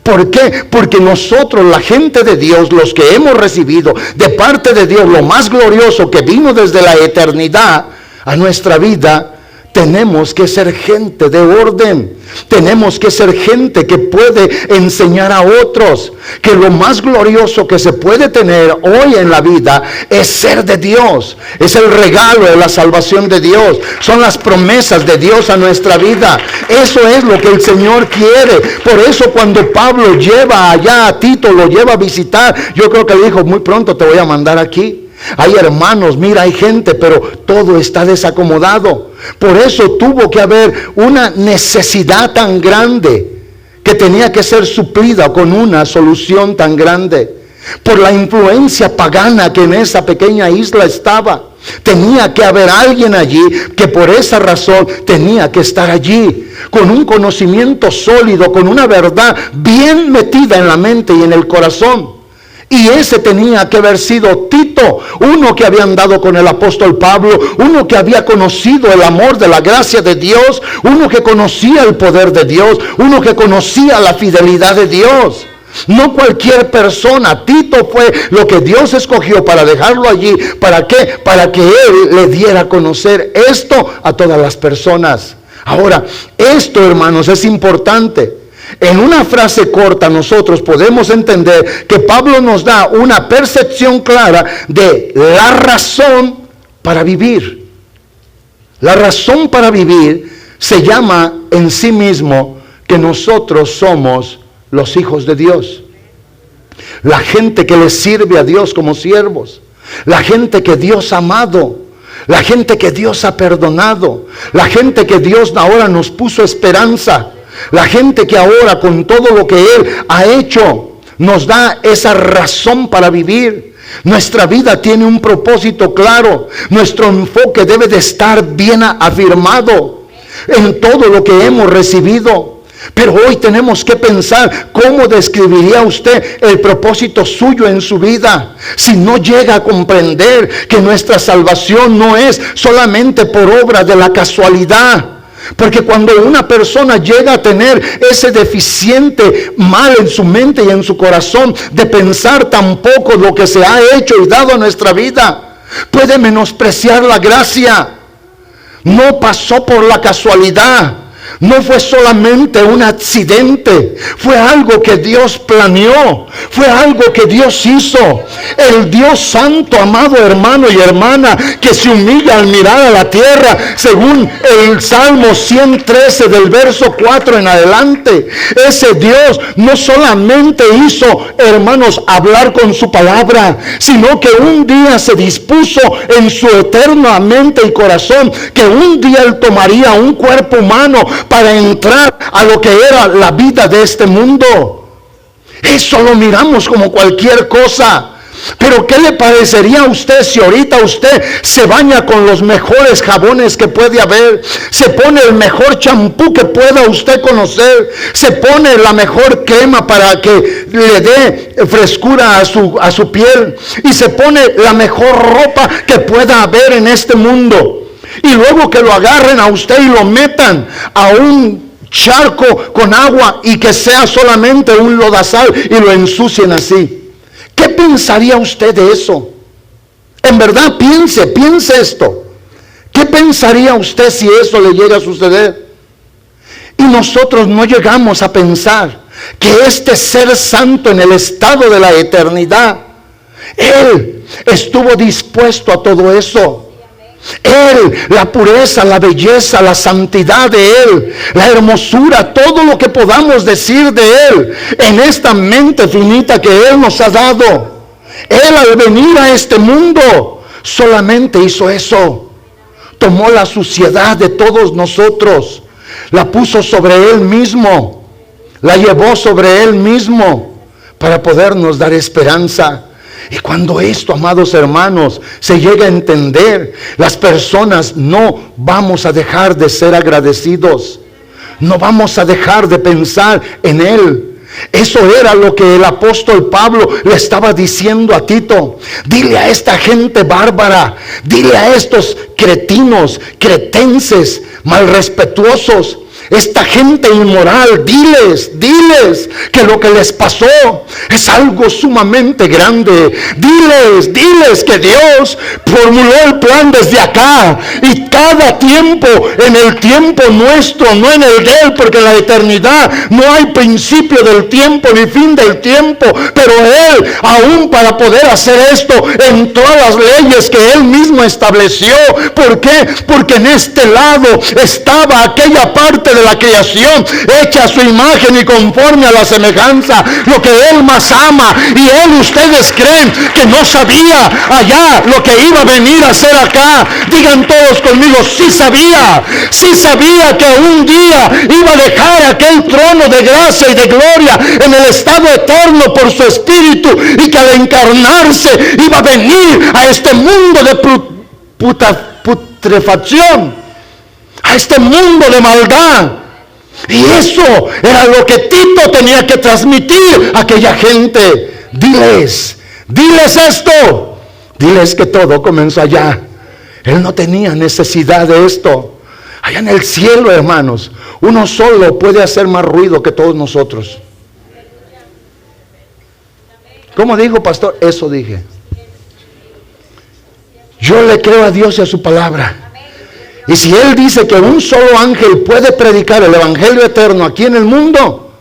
¿Por qué? Porque nosotros, la gente de Dios, los que hemos recibido de parte de Dios lo más glorioso que vino desde la eternidad a nuestra vida, tenemos que ser gente de orden. Tenemos que ser gente que puede enseñar a otros que lo más glorioso que se puede tener hoy en la vida es ser de Dios. Es el regalo de la salvación de Dios. Son las promesas de Dios a nuestra vida. Eso es lo que el Señor quiere. Por eso cuando Pablo lleva allá a Tito, lo lleva a visitar, yo creo que le dijo, muy pronto te voy a mandar aquí. Hay hermanos, mira, hay gente, pero todo está desacomodado. Por eso tuvo que haber una necesidad tan grande que tenía que ser suplida con una solución tan grande. Por la influencia pagana que en esa pequeña isla estaba, tenía que haber alguien allí que por esa razón tenía que estar allí, con un conocimiento sólido, con una verdad bien metida en la mente y en el corazón. Y ese tenía que haber sido Tito, uno que había andado con el apóstol Pablo, uno que había conocido el amor de la gracia de Dios, uno que conocía el poder de Dios, uno que conocía la fidelidad de Dios. No cualquier persona. Tito fue lo que Dios escogió para dejarlo allí. ¿Para qué? Para que él le diera a conocer esto a todas las personas. Ahora, esto, hermanos, es importante. En una frase corta nosotros podemos entender que Pablo nos da una percepción clara de la razón para vivir. La razón para vivir se llama en sí mismo que nosotros somos los hijos de Dios. La gente que le sirve a Dios como siervos. La gente que Dios ha amado. La gente que Dios ha perdonado. La gente que Dios ahora nos puso esperanza. La gente que ahora con todo lo que Él ha hecho nos da esa razón para vivir. Nuestra vida tiene un propósito claro. Nuestro enfoque debe de estar bien afirmado en todo lo que hemos recibido. Pero hoy tenemos que pensar cómo describiría usted el propósito suyo en su vida. Si no llega a comprender que nuestra salvación no es solamente por obra de la casualidad. Porque cuando una persona llega a tener ese deficiente mal en su mente y en su corazón de pensar tan poco lo que se ha hecho y dado a nuestra vida, puede menospreciar la gracia. No pasó por la casualidad. No fue solamente un accidente, fue algo que Dios planeó, fue algo que Dios hizo. El Dios santo, amado hermano y hermana, que se humilla al mirar a la tierra, según el Salmo 113 del verso 4 en adelante. Ese Dios no solamente hizo, hermanos, hablar con su palabra, sino que un día se dispuso en su eterna mente y corazón, que un día Él tomaría un cuerpo humano para entrar a lo que era la vida de este mundo. Eso lo miramos como cualquier cosa. Pero ¿qué le parecería a usted si ahorita usted se baña con los mejores jabones que puede haber? Se pone el mejor champú que pueda usted conocer. Se pone la mejor crema para que le dé frescura a su piel. Y se pone la mejor ropa que pueda haber en este mundo. Y luego que lo agarren a usted y lo metan a un charco con agua y que sea solamente un lodazal y lo ensucien así. ¿Qué pensaría usted de eso? En verdad, piense esto. ¿Qué pensaría usted si eso le llega a suceder? Y nosotros no llegamos a pensar que este ser santo en el estado de la eternidad, Él estuvo dispuesto a todo eso. Él, la pureza, la belleza, la santidad de Él, la hermosura, todo lo que podamos decir de Él en esta mente finita que Él nos ha dado. Él al venir a este mundo solamente hizo eso. Tomó la suciedad de todos nosotros, la puso sobre Él mismo, la llevó sobre Él mismo para podernos dar esperanza. Y cuando esto, amados hermanos, se llega a entender, las personas no vamos a dejar de ser agradecidos. No vamos a dejar de pensar en Él. Eso era lo que el apóstol Pablo le estaba diciendo a Tito. Dile a esta gente bárbara, dile a estos cretinos, cretenses, malrespetuosos, esta gente inmoral, diles que lo que les pasó es algo sumamente grande. Diles que Dios formuló el plan desde acá y cada tiempo, en el tiempo nuestro, no en el de Él, porque en la eternidad no hay principio del tiempo ni fin del tiempo, pero Él, aún para poder hacer esto, en todas las leyes que Él mismo estableció. ¿Por qué? Porque en este lado estaba aquella parte del la creación, hecha a su imagen y conforme a la semejanza, lo que Él más ama. Y Él, ustedes creen que no sabía allá lo que iba a venir a hacer acá. Digan todos conmigo, sí sabía que un día iba a dejar aquel trono de gracia y de gloria en el estado eterno por su Espíritu, y que al encarnarse iba a venir a este mundo de putrefacción, a este mundo de maldad. Y eso era lo que Tito tenía que transmitir a aquella gente. Diles esto, diles que todo comenzó allá. Él no tenía necesidad de esto. Allá en el cielo, hermanos, uno solo puede hacer más ruido que todos nosotros. ¿Cómo dijo, pastor? Eso dije. Yo le creo a Dios y a su palabra. Y si Él dice que un solo ángel puede predicar el evangelio eterno aquí en el mundo,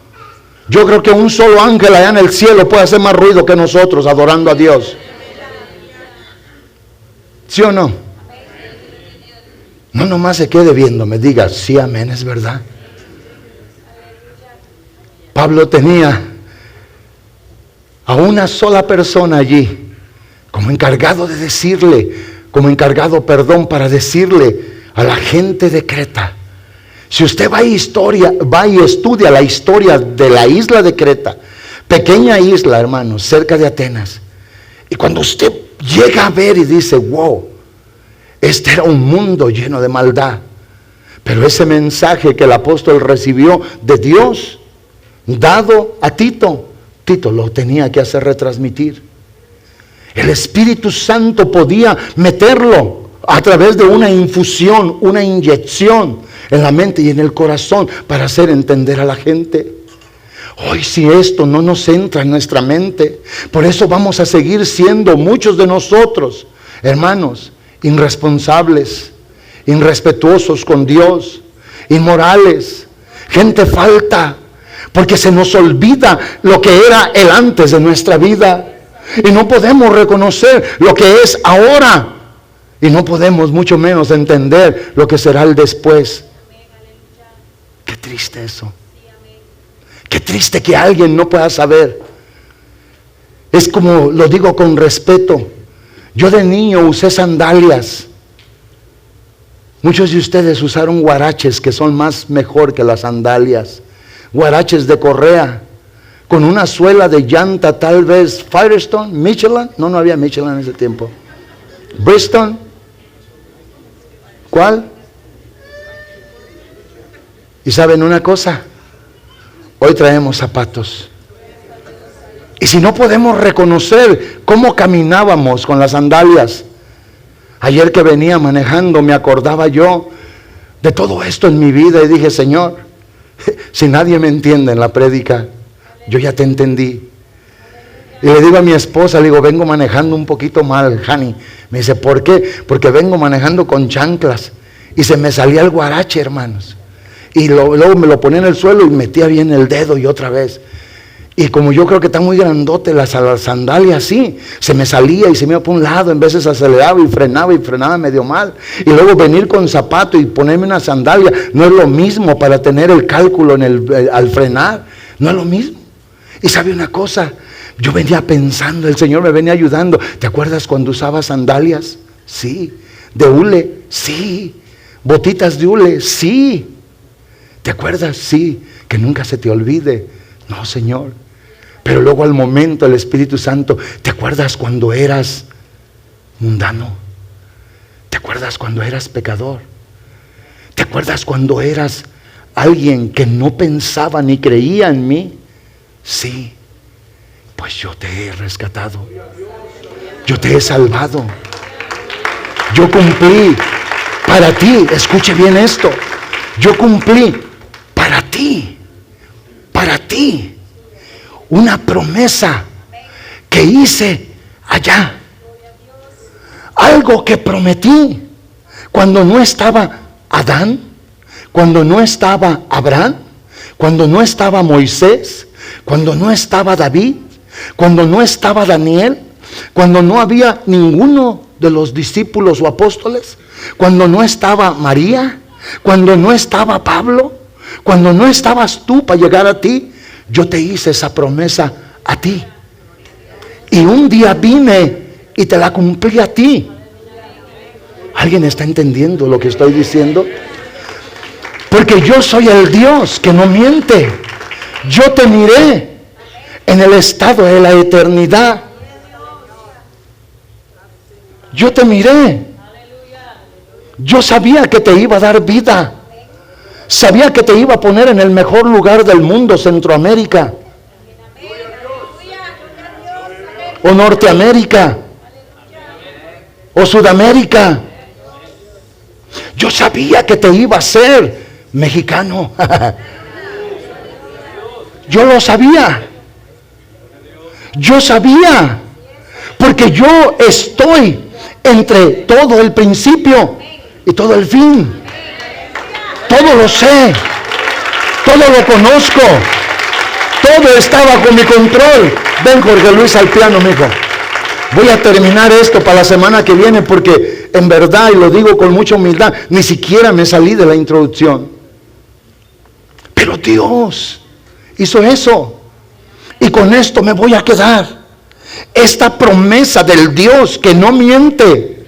yo creo que un solo ángel allá en el cielo puede hacer más ruido que nosotros adorando a Dios. ¿Sí o no? No nomás se quede viéndome, diga, sí, amén, es verdad. Pablo tenía a una sola persona allí, como encargado de decirle, para decirle a la gente de Creta. Si usted va y estudia la historia de la isla de Creta, pequeña isla, hermanos, cerca de Atenas, y cuando usted llega a ver y dice, wow, este era un mundo lleno de maldad, pero ese mensaje que el apóstol recibió de Dios, dado a Tito lo tenía que hacer retransmitir. El Espíritu Santo podía meterlo a través de una infusión, una inyección en la mente y en el corazón para hacer entender a la gente. Hoy, si esto no nos entra en nuestra mente, por eso vamos a seguir siendo muchos de nosotros, hermanos, irresponsables, irrespetuosos con Dios, inmorales, gente falta, porque se nos olvida lo que era el antes de nuestra vida. Y no podemos reconocer lo que es ahora. Y no podemos mucho menos entender lo que será el después. Qué triste eso. Qué triste que alguien no pueda saber. Es como, lo digo con respeto, yo de niño usé sandalias. Muchos de ustedes usaron guaraches, que son mejor que las sandalias. Guaraches de correa, con una suela de llanta, tal vez Firestone, Michelin. No había Michelin en ese tiempo. Bristol. ¿Cuál? Y saben una cosa, hoy traemos zapatos. Y si no podemos reconocer cómo caminábamos con las sandalias. Ayer que venía manejando me acordaba yo de todo esto en mi vida y dije, Señor, si nadie me entiende en la prédica, yo ya te entendí. Y le digo a mi esposa, le digo, vengo manejando un poquito mal, honey. Me dice, ¿por qué? Porque vengo manejando con chanclas y se me salía el guarache, hermanos. Y luego me lo ponía en el suelo y metía bien el dedo y otra vez. Y como yo creo que está muy grandote la sandalia así, se me salía y se me iba por un lado, en veces aceleraba y frenaba medio mal. Y luego venir con zapato y ponerme una sandalia, no es lo mismo para tener el cálculo al frenar, no es lo mismo. Y sabe una cosa, yo venía pensando, el Señor me venía ayudando. ¿Te acuerdas cuando usaba sandalias? Sí. ¿De hule? Sí. ¿Botitas de hule? Sí. ¿Te acuerdas? Sí. Que nunca se te olvide. No, Señor. Pero luego al momento el Espíritu Santo, ¿te acuerdas cuando eras mundano? ¿Te acuerdas cuando eras pecador? ¿Te acuerdas cuando eras alguien que no pensaba ni creía en mí? Sí. Pues yo te he rescatado. Yo te he salvado. Yo cumplí para ti. Escuche bien esto. Yo cumplí para ti. Para ti. Una promesa que hice allá. Algo que prometí cuando no estaba Adán, cuando no estaba Abraham, cuando no estaba Moisés, cuando no estaba David, cuando no estaba Daniel, cuando no había ninguno de los discípulos o apóstoles, cuando no estaba María, cuando no estaba Pablo, Cuando no estabas tú para llegar a ti, yo te hice esa promesa a ti. Y un día vine y te la cumplí a ti. ¿Alguien está entendiendo lo que estoy diciendo? Porque yo soy el Dios que no miente. Yo te miré en el estado de la eternidad. Yo te miré. Yo sabía que te iba a dar vida. Sabía que te iba a poner en el mejor lugar del mundo, Centroamérica. O Norteamérica. O Sudamérica. Yo sabía que te iba a ser mexicano. Yo lo sabía. Yo sabía. Porque yo estoy entre todo el principio y todo el fin. Todo lo sé. Todo lo conozco. Todo está bajo mi control. Ven, Jorge Luis, al piano, mijo. Voy a terminar esto para la semana que viene porque en verdad, y lo digo con mucha humildad, ni siquiera me salí de la introducción. Pero Dios hizo eso. Y con esto me voy a quedar. Esta promesa del Dios que no miente,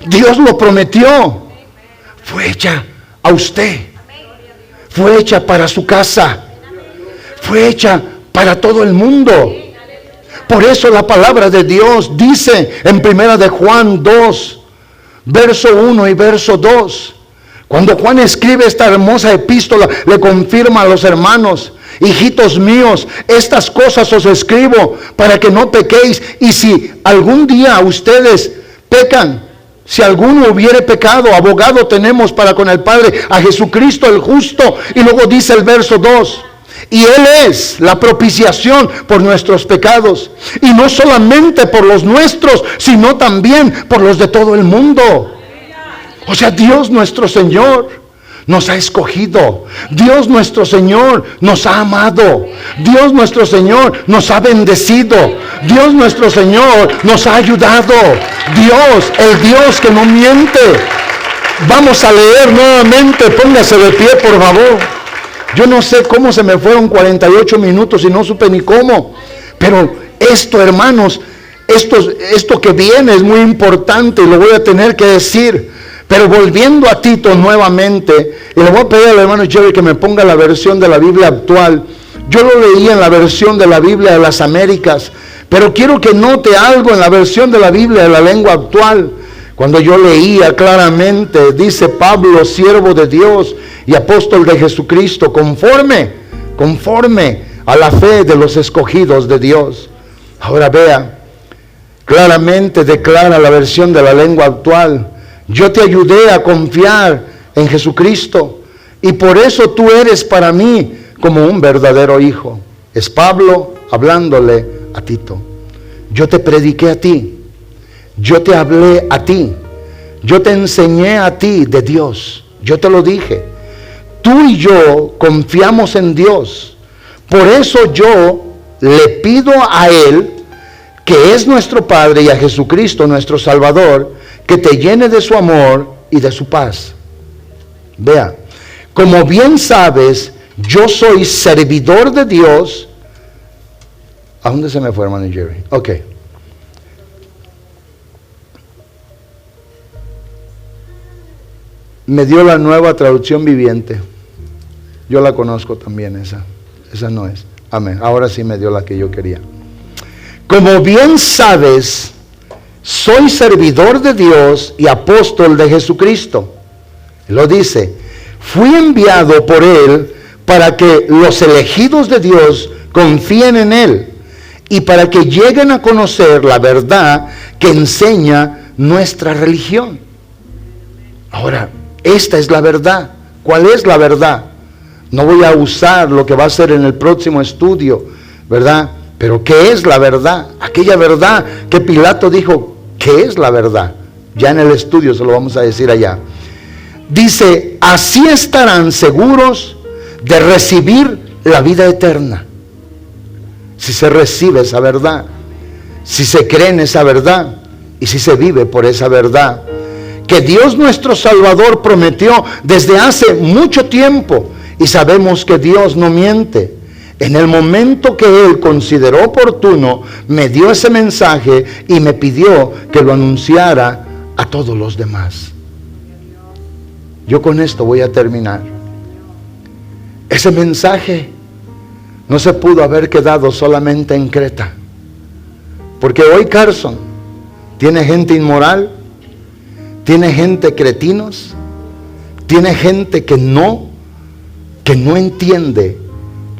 Dios lo prometió, fue hecha a usted. Fue hecha para su casa. Fue hecha para todo el mundo. Por eso la palabra de Dios dice en 1 de Juan 2, verso 1 y verso 2. Cuando Juan escribe esta hermosa epístola, le confirma a los hermanos: hijitos míos, estas cosas os escribo para que no pequéis. Y si algún día ustedes pecan, si alguno hubiere pecado, abogado tenemos para con el Padre, a Jesucristo el justo. Y luego dice el verso 2: y Él es la propiciación por nuestros pecados. Y no solamente por los nuestros, sino también por los de todo el mundo. O sea, Dios nuestro Señor nos ha escogido. Dios nuestro Señor nos ha amado. Dios nuestro Señor nos ha bendecido. Dios nuestro Señor nos ha ayudado. Dios, el Dios que no miente. Vamos a leer nuevamente. Póngase de pie, por favor. Yo no sé cómo se me fueron 48 minutos y no supe ni cómo. Pero esto, hermanos, esto que viene es muy importante y lo voy a tener que decir. Pero volviendo a Tito nuevamente, y le voy a pedir al hermano Jerry que me ponga la versión de la Biblia actual. Yo lo leí en la versión de la Biblia de las Américas, pero quiero que note algo en la versión de la Biblia de la lengua actual. Cuando yo leía claramente, dice Pablo, siervo de Dios y apóstol de Jesucristo, conforme a la fe de los escogidos de Dios. Ahora vea, claramente declara la versión de la lengua actual: yo te ayudé a confiar en Jesucristo y por eso tú eres para mí como un verdadero hijo. Es Pablo hablándole a Tito. Yo te prediqué a ti. Yo te hablé a ti. Yo te enseñé a ti de Dios. Yo te lo dije. Tú y yo confiamos en Dios. Por eso yo le pido a Él, que es nuestro Padre, y a Jesucristo nuestro Salvador, que te llene de su amor y de su paz. Vea, como bien sabes, yo soy servidor de Dios. ¿A dónde se me fue, hermano Jerry? Ok. Me dio la Nueva Traducción Viviente. Yo la conozco también, esa no es. Amén. Ahora sí me dio la que yo quería. Como bien sabes, soy servidor de Dios y apóstol de Jesucristo. Lo dice: fui enviado por Él para que los elegidos de Dios confíen en Él y para que lleguen a conocer la verdad que enseña nuestra religión. Ahora, esta es la verdad. ¿Cuál es la verdad? No voy a usar lo que va a ser en el próximo estudio, ¿verdad? Pero ¿qué es la verdad? Aquella verdad que Pilato dijo, ¿qué es la verdad? Ya en el estudio se lo vamos a decir allá. Dice: así estarán seguros de recibir la vida eterna. Si se recibe esa verdad, si se cree en esa verdad y si se vive por esa verdad, que Dios nuestro Salvador prometió desde hace mucho tiempo Y sabemos que Dios no miente. En el momento que Él consideró oportuno, me dio ese mensaje y me pidió que lo anunciara a todos los demás. Yo con esto voy a terminar. Ese mensaje no se pudo haber quedado solamente en Creta. Porque hoy Carson tiene gente inmoral, tiene gente cretinos, tiene gente que no entiende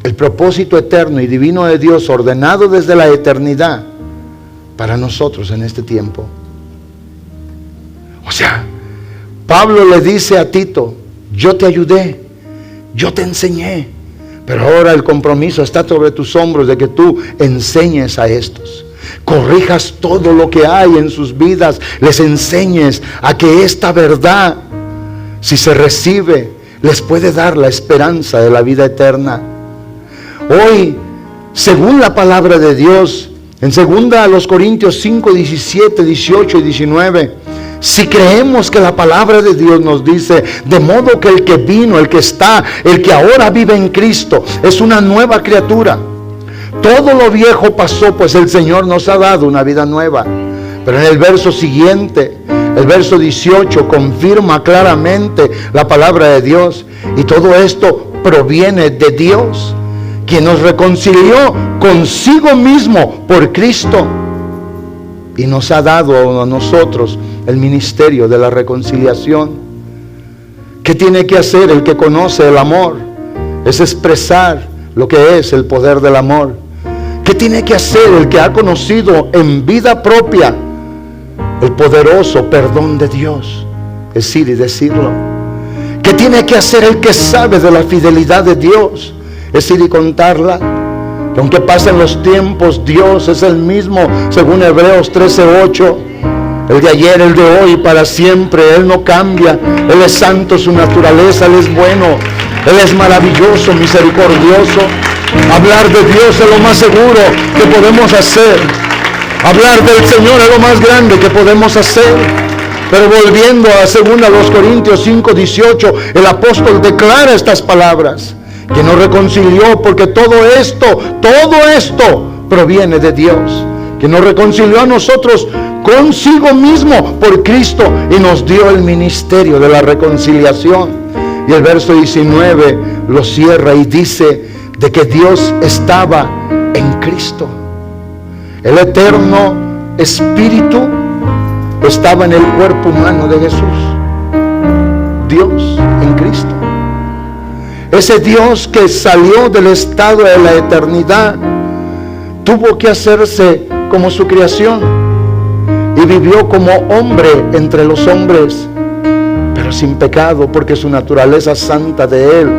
el propósito eterno y divino de Dios ordenado desde la eternidad para nosotros en este tiempo. O sea, Pablo le dice a Tito, yo te ayudé, yo te enseñé, pero ahora el compromiso está sobre tus hombros de que tú enseñes a estos, corrijas todo lo que hay en sus vidas, les enseñes a que esta verdad, si se recibe, les puede dar la esperanza de la vida eterna. Hoy, según la palabra de Dios, en 2 Corintios 5, 17, 18 y 19, si creemos que la palabra de Dios nos dice, de modo que el que vino, el que está, el que ahora vive en Cristo, es una nueva criatura. Todo lo viejo pasó, pues el Señor nos ha dado una vida nueva. Pero en el verso siguiente, el verso 18, confirma claramente la palabra de Dios. Y todo esto proviene de Dios, quien nos reconcilió consigo mismo por Cristo y nos ha dado a nosotros el ministerio de la reconciliación. ¿Qué tiene que hacer el que conoce el amor? Es expresar lo que es el poder del amor. ¿Qué tiene que hacer el que ha conocido en vida propia el poderoso perdón de Dios? Es ir y decirlo. ¿Qué tiene que hacer el que sabe de la fidelidad de Dios? Es ir y contarla. Que aunque pasen los tiempos, Dios es el mismo, según Hebreos 13:8. El de ayer, el de hoy, para siempre. Él no cambia. Él es santo, su naturaleza, Él es bueno, Él es maravilloso, misericordioso. Hablar de Dios es lo más seguro que podemos hacer. Hablar del Señor es lo más grande que podemos hacer. Pero volviendo a 2 Corintios 5, 18, el apóstol declara estas palabras: que nos reconcilió, porque todo esto proviene de Dios, que nos reconcilió a nosotros consigo mismo por Cristo y nos dio el ministerio de la reconciliación. Y el verso 19 lo cierra y dice de que Dios estaba en Cristo. El eterno Espíritu estaba en el cuerpo humano de Jesús. Dios en Cristo. Ese Dios que salió del estado de la eternidad tuvo que hacerse como su creación y vivió como hombre entre los hombres, pero sin pecado, porque su naturaleza santa de Él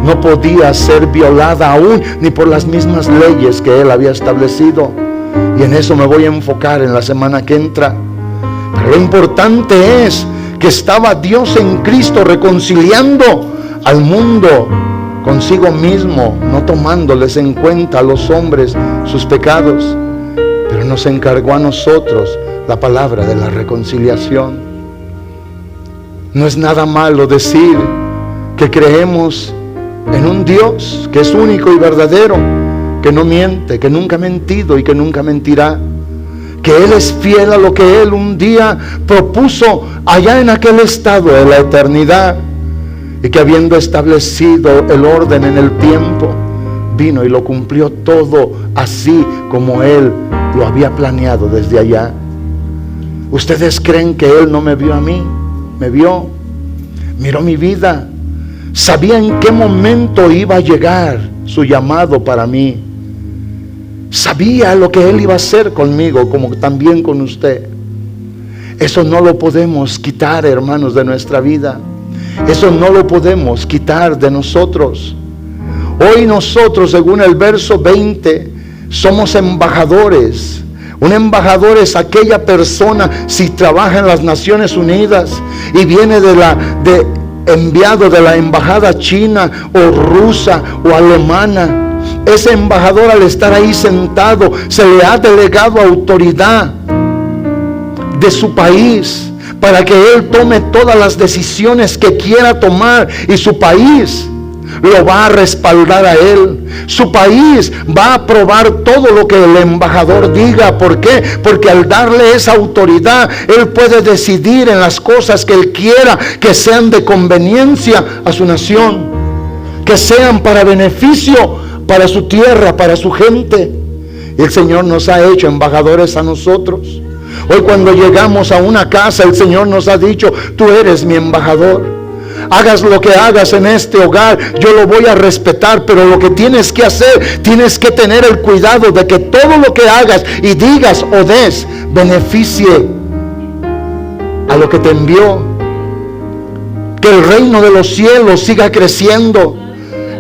no podía ser violada aún ni por las mismas leyes que Él había establecido. Y en eso me voy a enfocar en la semana que entra. Pero lo importante es que estaba Dios en Cristo reconciliando al mundo consigo mismo, no tomándoles en cuenta a los hombres sus pecados, pero nos encargó a nosotros la palabra de la reconciliación. No es nada malo decir que creemos en un Dios que es único y verdadero, que no miente, que nunca ha mentido y que nunca mentirá, que Él es fiel a lo que Él un día propuso allá en aquel estado de la eternidad, y que habiendo establecido el orden en el tiempo, vino y lo cumplió todo así como Él lo había planeado desde allá. ¿Ustedes creen que Él no me vio a mí? Me vio, miró mi vida, sabía en qué momento iba a llegar su llamado para mí, sabía lo que Él iba a hacer conmigo, como también con usted. Eso no lo podemos quitar, hermanos, de nuestra vida. Eso no lo podemos quitar de nosotros. Hoy nosotros, según el verso 20, somos embajadores. Un embajador es aquella persona, si trabaja en las Naciones Unidas y viene enviado de la embajada china o rusa o alemana, ese embajador, al estar ahí sentado, se le ha delegado autoridad de su país para que él tome todas las decisiones que quiera tomar, y su país lo va a respaldar a él. Su país va a aprobar todo lo que el embajador diga. ¿Por qué? Porque al darle esa autoridad, él puede decidir en las cosas que él quiera, que sean de conveniencia a su nación, que sean para beneficio para su tierra, para su gente. Y el Señor nos ha hecho embajadores a nosotros. Hoy cuando llegamos a una casa, el Señor nos ha dicho: tú eres mi embajador. Hagas lo que hagas en este hogar, yo lo voy a respetar, pero lo que tienes que hacer, tienes que tener el cuidado de que todo lo que hagas y digas o des beneficie a lo que te envió. Que el reino de los cielos siga creciendo.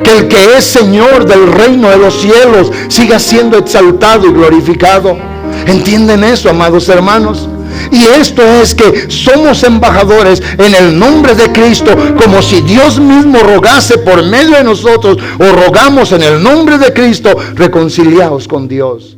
Que el que es Señor del reino de los cielos siga siendo exaltado y glorificado. ¿Entienden eso, amados hermanos? Y esto es que somos embajadores en el nombre de Cristo, como si Dios mismo rogase por medio de nosotros, o rogamos en el nombre de Cristo: reconciliaos con Dios.